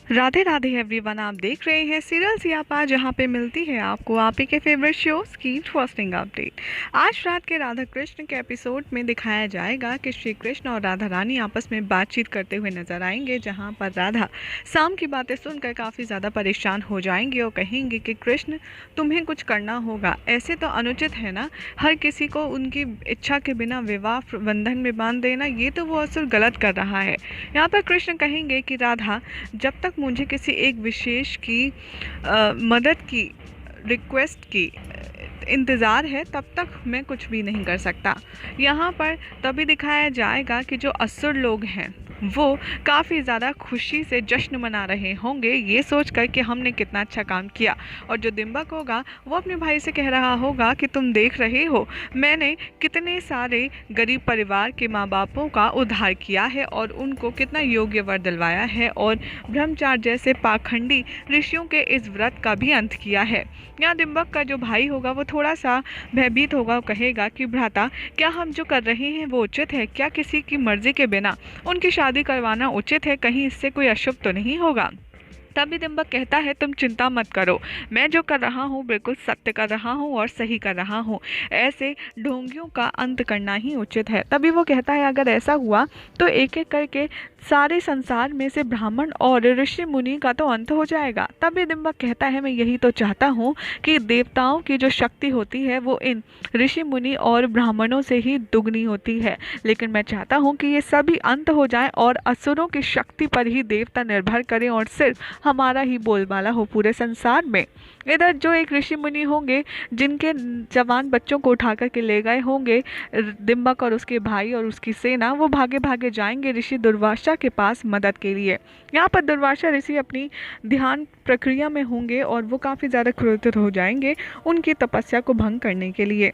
Radhe Radhe everyone, आप देख रहे हैं सीरियल सियापा, जहां पे मिलती है आपको आप ही के फेवरेट शोज की इंटरेस्टिंग अपडेट। आज रात के राधा कृष्ण के एपिसोड में दिखाया जाएगा कि श्री कृष्ण और राधा रानी आपस में बातचीत करते हुए नजर आएंगे, जहां पर राधा शाम की बातें सुनकर काफ़ी ज़्यादा परेशान हो जाएंगे और कहेंगे कि कृष्ण तुम्हें कुछ करना होगा, ऐसे तो अनुचित है ना, हर किसी को उनकी इच्छा के बिना विवाह बंधन में बांध देना, ये तो वो असुर गलत कर रहा है। यहाँ पर कृष्ण कहेंगे कि राधा, जब तक मुझे किसी एक विशेष की मदद की रिक्वेस्ट की इंतज़ार है, तब तक मैं कुछ भी नहीं कर सकता। यहाँ पर तभी दिखाया जाएगा कि जो असुर लोग हैं वो काफ़ी ज़्यादा खुशी से जश्न मना रहे होंगे, ये सोचकर कि हमने कितना अच्छा काम किया। और जो दिम्बक होगा वो अपने भाई से कह रहा होगा कि तुम देख रहे हो मैंने कितने सारे गरीब परिवार के माँ बापों का उद्धार किया है और उनको कितना योग्य वर दिलवाया है और ब्रह्मचार्य जैसे पाखंडी ऋषियों के इस व्रत का भी अंत किया है। यहाँ दिम्बक का जो भाई होगा वो थोड़ा सा भयभीत होगा और कहेगा कि भ्राता, क्या हम जो कर रहे हैं वो उचित है? क्या किसी की मर्जी के बिना उनकी शादी करवाना उचित है? कहीं इससे कोई अशुभ तो नहीं होगा? तभी दिम्बक कहता है तुम चिंता मत करो, मैं जो कर रहा हूँ बिल्कुल सत्य कर रहा हूँ और सही कर रहा हूँ, ऐसे ढोंगियों का अंत करना ही उचित है। तभी वो कहता है अगर ऐसा हुआ तो एक एक करके सारे संसार में से ब्राह्मण और ऋषि मुनि का तो अंत हो जाएगा। तभी दिम्बक कहता है मैं यही तो चाहता हूँ कि देवताओं की जो शक्ति होती है वो इन ऋषि मुनि और ब्राह्मणों से ही दुगनी होती है, लेकिन मैं चाहता हूँ कि ये सभी अंत हो जाए और असुरों की शक्ति पर ही देवता निर्भर करें और सिर्फ हमारा ही बोलबाला हो पूरे संसार में। इधर जो एक ऋषि मुनि होंगे जिनके जवान बच्चों को उठा करके ले गए होंगे दिम्बक और उसके भाई और उसकी सेना, वो भागे भागे जाएंगे ऋषि दुर्वासा के पास मदद के लिए। यहाँ पर दुर्वासा ऋषि अपनी ध्यान प्रक्रिया में होंगे और वो काफ़ी ज़्यादा क्रोधित हो जाएंगे उनकी तपस्या को भंग करने के लिए।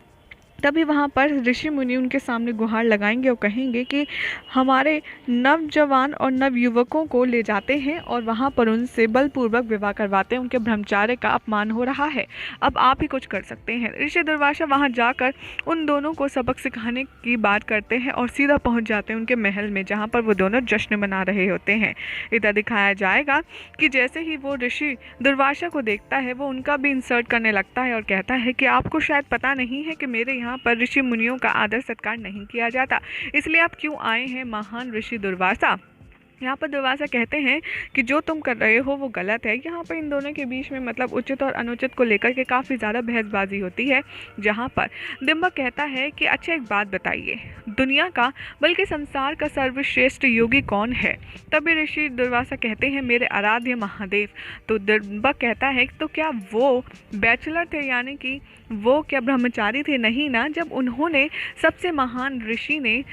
तभी वहाँ पर ऋषि मुनि उनके सामने गुहार लगाएंगे और कहेंगे कि हमारे नवजवान और नवयुवकों को ले जाते हैं और वहाँ पर उनसे बलपूर्वक विवाह करवाते हैं, उनके ब्रह्मचार्य का अपमान हो रहा है, अब आप ही कुछ कर सकते हैं। ऋषि दुर्वासा वहाँ जाकर उन दोनों को सबक सिखाने की बात करते हैं और सीधा पहुँच जाते हैं उनके महल में, जहाँ पर वो दोनों जश्न मना रहे होते हैं। इधर दिखाया जाएगा कि जैसे ही वो ऋषि दुर्वासा को देखता है वो उनका भी इंसर्ट करने लगता है और कहता है कि आपको शायद पता नहीं है कि मेरे यहाँ पर ऋषि मुनियों का आदर सत्कार नहीं किया जाता, इसलिए आप क्यों आए हैं महान ऋषि दुर्वासा? यहाँ पर दुर्वासा कहते हैं कि जो तुम कर रहे हो वो गलत है। यहाँ पर इन दोनों के बीच में मतलब उचित और अनुचित को लेकर के काफ़ी ज़्यादा बहसबाजी होती है, जहाँ पर दिम्बक कहता है कि अच्छा एक बात बताइए, दुनिया का बल्कि संसार का सर्वश्रेष्ठ योगी कौन है? तभी ऋषि दुर्वासा कहते हैं मेरे आराध्य महादेव। तो दिम्बक कहता है तो क्या वो बैचलर थे, यानी कि वो क्या ब्रह्मचारी थे? नहीं ना, जब उन्होंने सबसे महान ऋषि ने,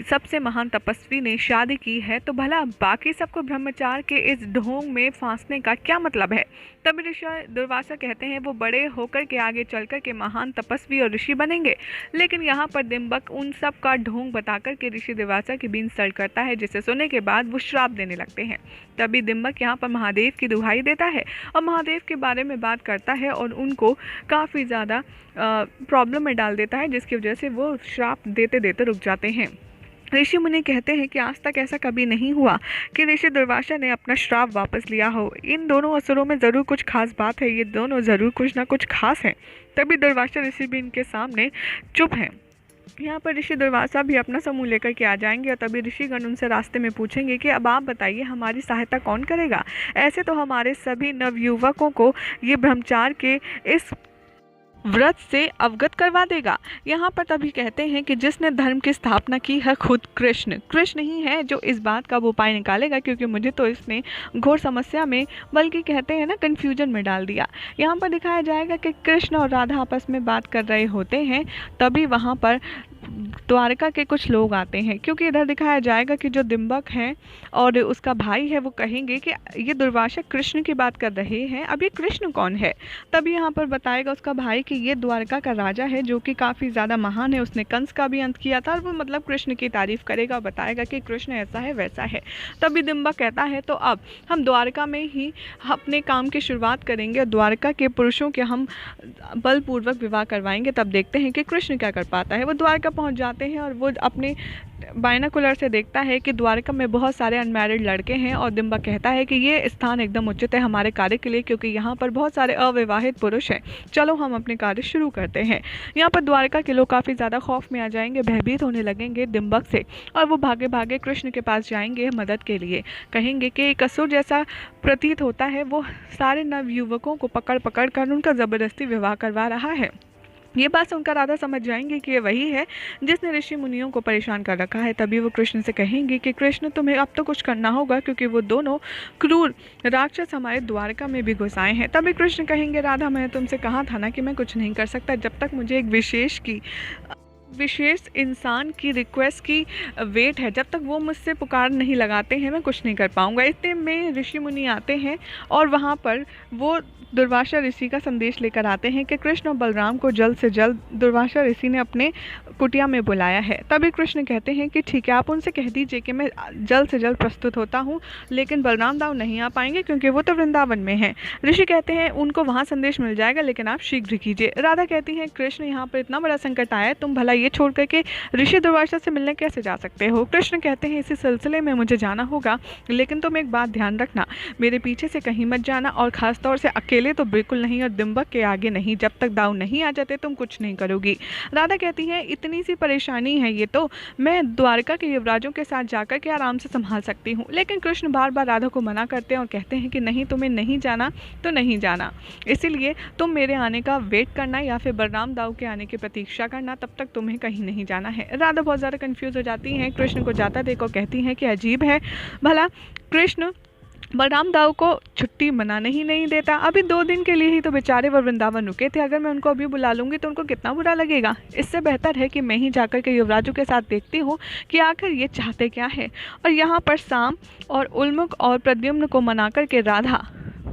सबसे महान तपस्वी ने शादी की है तो भला बाकी सबको ब्रह्मचार्य के इस ढोंग में फांसने का क्या मतलब है? तब ऋषि दुर्वासा कहते हैं वो बड़े होकर के आगे चलकर के महान तपस्वी और ऋषि बनेंगे, लेकिन यहाँ पर दिम्बक उन सब का ढोंग बताकर के ऋषि दुर्वासा की भी इंसल्ट करता है, जिसे सुनने के बाद वो श्राप देने लगते हैं। तभी दिम्बक यहाँ पर महादेव की दुहाई देता है और महादेव के बारे में बात करता है और उनको काफ़ी ज़्यादा प्रॉब्लम में डाल देता है, जिसकी वजह से वो श्राप देते देते रुक जाते हैं। ऋषि मुनि कहते हैं कि आज तक ऐसा कभी नहीं हुआ कि ऋषि दुर्वासा ने अपना श्राप वापस लिया हो। इन दोनों असुरों में ज़रूर कुछ खास बात है, ये दोनों ज़रूर कुछ ना कुछ खास हैं। तभी दुर्वासा ऋषि भी इनके सामने चुप हैं। यहाँ पर ऋषि दुर्वासा भी अपना समूह लेकर के आ जाएंगे और तभी ऋषिगण उनसे रास्ते में पूछेंगे कि अब आप बताइए हमारी सहायता कौन करेगा? ऐसे तो हमारे सभी नवयुवकों को ये ब्रह्मचार्य के इस व्रत से अवगत करवा देगा। यहाँ पर तभी कहते हैं कि जिसने धर्म की स्थापना की है खुद कृष्ण ही है जो इस बात का वो उपाय निकालेगा, क्योंकि मुझे तो इसने घोर समस्या में, बल्कि कहते हैं ना कन्फ्यूजन में डाल दिया। यहाँ पर दिखाया जाएगा कि कृष्ण और राधा आपस में बात कर रहे होते हैं, तभी वहाँ पर द्वारका के कुछ लोग आते हैं, क्योंकि इधर दिखाया जाएगा कि जो दिम्बक हैं और उसका भाई है वो कहेंगे कि ये दुर्वासा कृष्ण की बात कर रहे हैं, अब ये कृष्ण कौन है? तभी यहाँ पर बताएगा उसका भाई कि ये द्वारका का राजा है जो कि काफ़ी ज़्यादा महान है, उसने कंस का भी अंत किया था, और वो मतलब कृष्ण की तारीफ करेगा, बताएगा कि कृष्ण ऐसा है वैसा है। तभी दिम्बक कहता है तो अब हम द्वारका में ही अपने काम की शुरुआत करेंगे और द्वारका के पुरुषों के हम बलपूर्वक विवाह करवाएंगे, तब देखते हैं कि कृष्ण क्या कर पाता है। वो द्वारका पहुंच जाते हैं और वो अपने बाइनोकुलर से देखता है कि द्वारका में बहुत सारे अनमैरिड लड़के हैं और डिम्बक कहता है कि ये स्थान एकदम उचित है हमारे कार्य के लिए, क्योंकि यहाँ पर बहुत सारे अविवाहित पुरुष हैं। चलो हम अपने कार्य शुरू करते हैं। यहाँ पर द्वारका के लोग काफ़ी ज़्यादा खौफ में आ जाएंगे, भयभीत होने लगेंगे डिम्बक से, और वो भागे भागे कृष्ण के पास जाएंगे मदद के लिए। कहेंगे कि एक असुर जैसा प्रतीत होता है, वो सारे नवयुवकों को पकड़ पकड़ कर उनका ज़बरदस्ती विवाह करवा रहा है। ये बात सुनकर राधा समझ जाएंगे कि ये वही है जिसने ऋषि मुनियों को परेशान कर रखा है। तभी वो कृष्ण से कहेंगे कि कृष्ण तुम्हें अब तो कुछ करना होगा, क्योंकि वो दोनों क्रूर राक्षस हमारे द्वारका में भी घुस आए हैं। तभी कृष्ण कहेंगे राधा, मैंने तुमसे कहा था ना कि मैं कुछ नहीं कर सकता, जब तक मुझे एक विशेष इंसान की रिक्वेस्ट की वेट है, जब तक वो मुझसे पुकार नहीं लगाते हैं मैं कुछ नहीं कर पाऊंगा। इतने में ऋषि मुनि आते हैं और वहाँ पर वो दुर्वासा ऋषि का संदेश लेकर आते हैं कि कृष्ण और बलराम को जल्द से जल्द दुर्वासा ऋषि ने अपने कुटिया में बुलाया है। तभी कृष्ण कहते हैं कि ठीक है, आप उनसे कह दीजिए कि मैं जल्द से जल्द प्रस्तुत होता हूँ, लेकिन बलराम दाऊ नहीं आ पाएंगे क्योंकि वो तो वृंदावन में हैं। ऋषि कहते हैं उनको वहाँ संदेश मिल जाएगा, लेकिन आप शीघ्र कीजिए। राधा कहती हैं कृष्ण, यहाँ पर इतना बड़ा संकट आया है, तुम भला ये छोड़ करके ऋषि दुर्वासा से मिलने कैसे जा सकते हो। कृष्ण कहते हैं इसी सिलसिले में मुझे जाना होगा, लेकिन तुम एक बात ध्यान रखना, मेरे पीछे से कहीं मत जाना, और खासतौर से अकेले तो बिल्कुल नहीं, और डिम्बक के आगे नहीं। जब तक दाऊ नहीं आ जाते तुम कुछ नहीं करोगी। राधा कहती है इतनी सी परेशानी है ये तो मैं द्वारका के युवराजों के साथ जाकर के आराम से संभाल सकती हूँ। लेकिन कृष्ण बार बार राधा को मना करते हैं और कहते हैं कि नहीं, तुम्हें नहीं जाना तो नहीं जाना, इसीलिए तुम मेरे आने का वेट करना या फिर बलराम दाऊ के आने की प्रतीक्षा करना, तब तक तुम्हें कहीं नहीं जाना है। राधा बहुत ज़्यादा कंफ्यूज हो जाती हैं, कृष्ण को जाता देखो कहती हैं कि अजीब है, भला कृष्ण बलराम दाऊ को छुट्टी मनाने ही नहीं देता। अभी 2 दिन के लिए ही तो बेचारे वो वृंदावन रुके थे, अगर मैं उनको अभी बुला लूँगी तो उनको कितना बुरा लगेगा। इससे बेहतर है कि मैं ही जाकर के युवराजों के साथ देखती हूँ कि आखिर ये चाहते क्या है। और यहाँ पर साम और उल्मुख और प्रद्युम्न को मना कर के राधा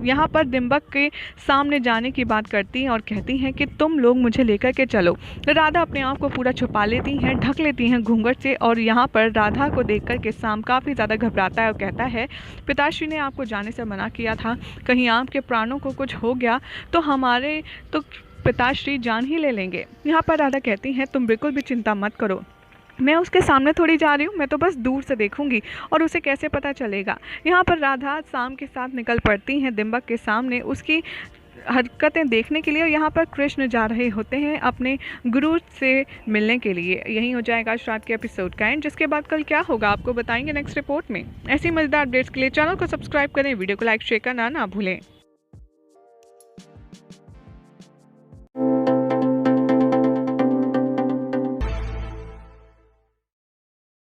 यहाँ पर डिम्बक के सामने जाने की बात करती हैं और कहती हैं कि तुम लोग मुझे लेकर के चलो। राधा अपने आप को पूरा छुपा लेती हैं, ढक लेती हैं घूंघट से, और यहाँ पर राधा को देखकर के साम काफ़ी ज़्यादा घबराता है और कहता है पिताश्री ने आपको जाने से मना किया था, कहीं आपके प्राणों को कुछ हो गया तो हमारे तो पिताश्री जान ही ले लेंगे। यहाँ पर राधा कहती हैं तुम बिल्कुल भी चिंता मत करो, मैं उसके सामने थोड़ी जा रही हूँ, मैं तो बस दूर से देखूंगी और उसे कैसे पता चलेगा। यहाँ पर राधा साम के साथ निकल पड़ती हैं डिम्बक के सामने उसकी हरकतें देखने के लिए, और यहाँ पर कृष्ण जा रहे होते हैं अपने गुरु से मिलने के लिए। यही हो जाएगा आज रात के एपिसोड का एंड, जिसके बाद कल क्या होगा आपको बताएंगे नेक्स्ट रिपोर्ट में। ऐसी मज़ेदार अपडेट्स के लिए चैनल को सब्सक्राइब करें, वीडियो को लाइक शेयर करना ना भूलें।